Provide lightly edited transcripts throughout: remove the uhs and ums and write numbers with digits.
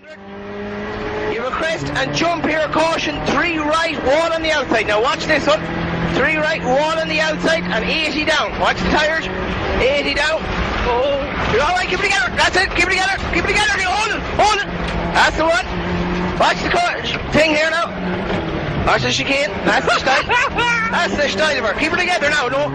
You request and jump here, caution, 3 right, wall on the outside. Now watch this one. 3 right, wall on the outside, and 80 down. Watch the tires. 80 down. Oh, you're all right. Keep it together. That's it. Keep it together. Keep it together. Hold it. Hold it. That's the one. Watch the thing here now. Watch the chicane. That's the style. That's the style of her. Keep it together now. No.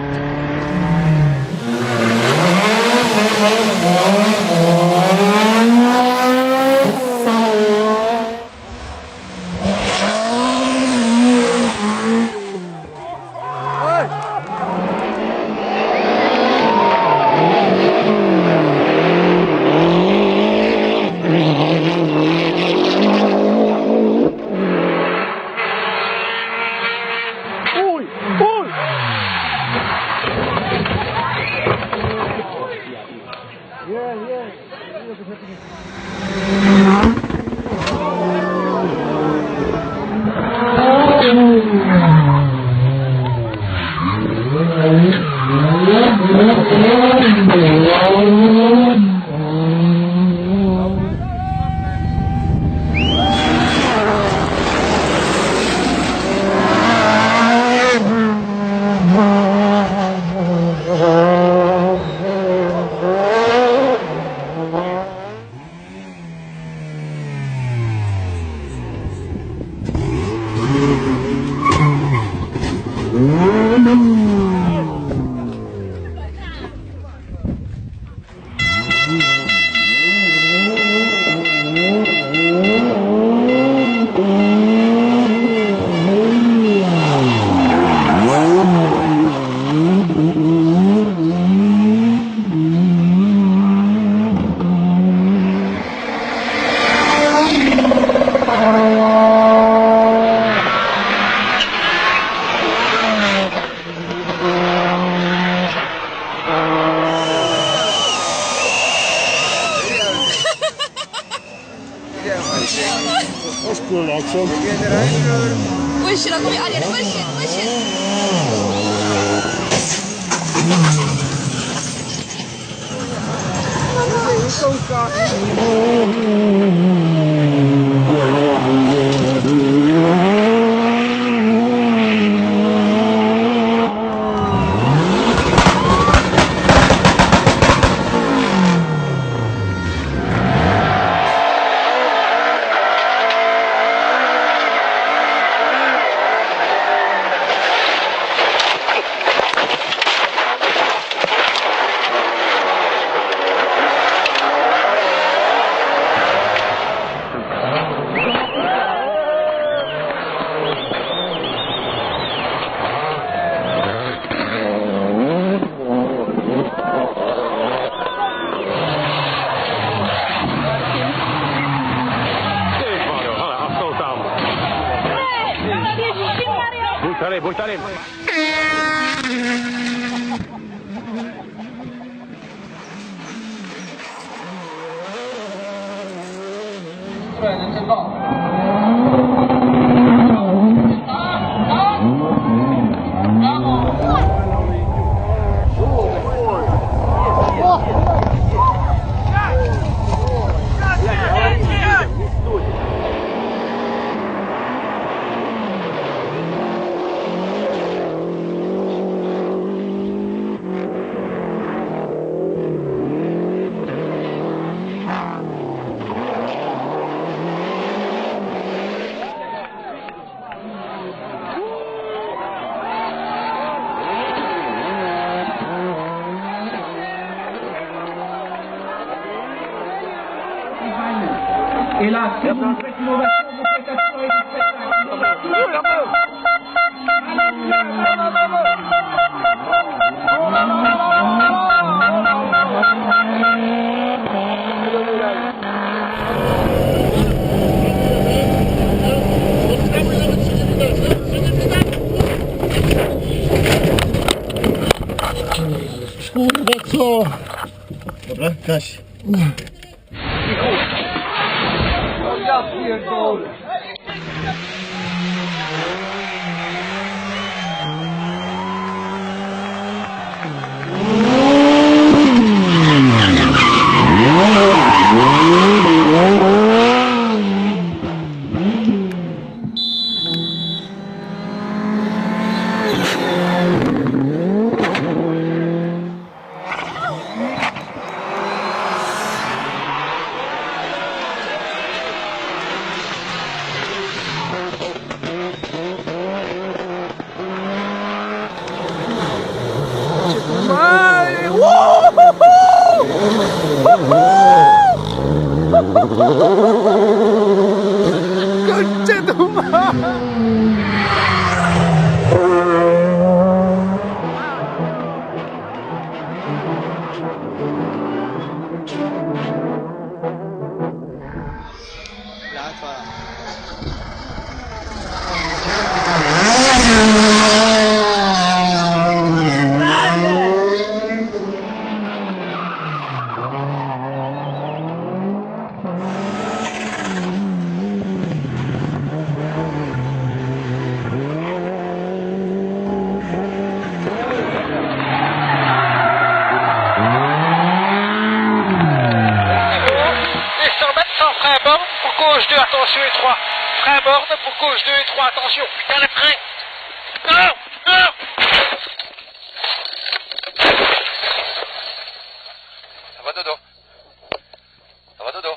That's cool action. Push it, Ariel, push it, push it. Buttare. E la seconda innovazione di prestazione di Dobra, Kaś. Ja pierdolę. Frein borne pour gauche 2, attention et 3. Frein borne pour gauche 2 et 3, attention. Putain le frein. Non, non. Ça va dodo. Ça va dodo.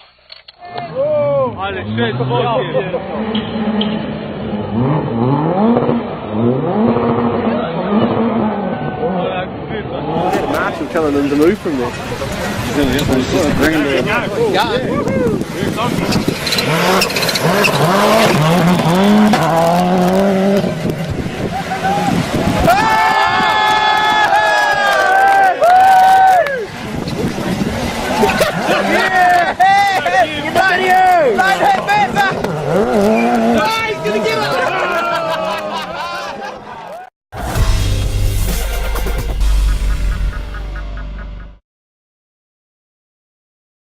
Oh, allez, chouette, Marshall telling them to move from this. He's going to bring them.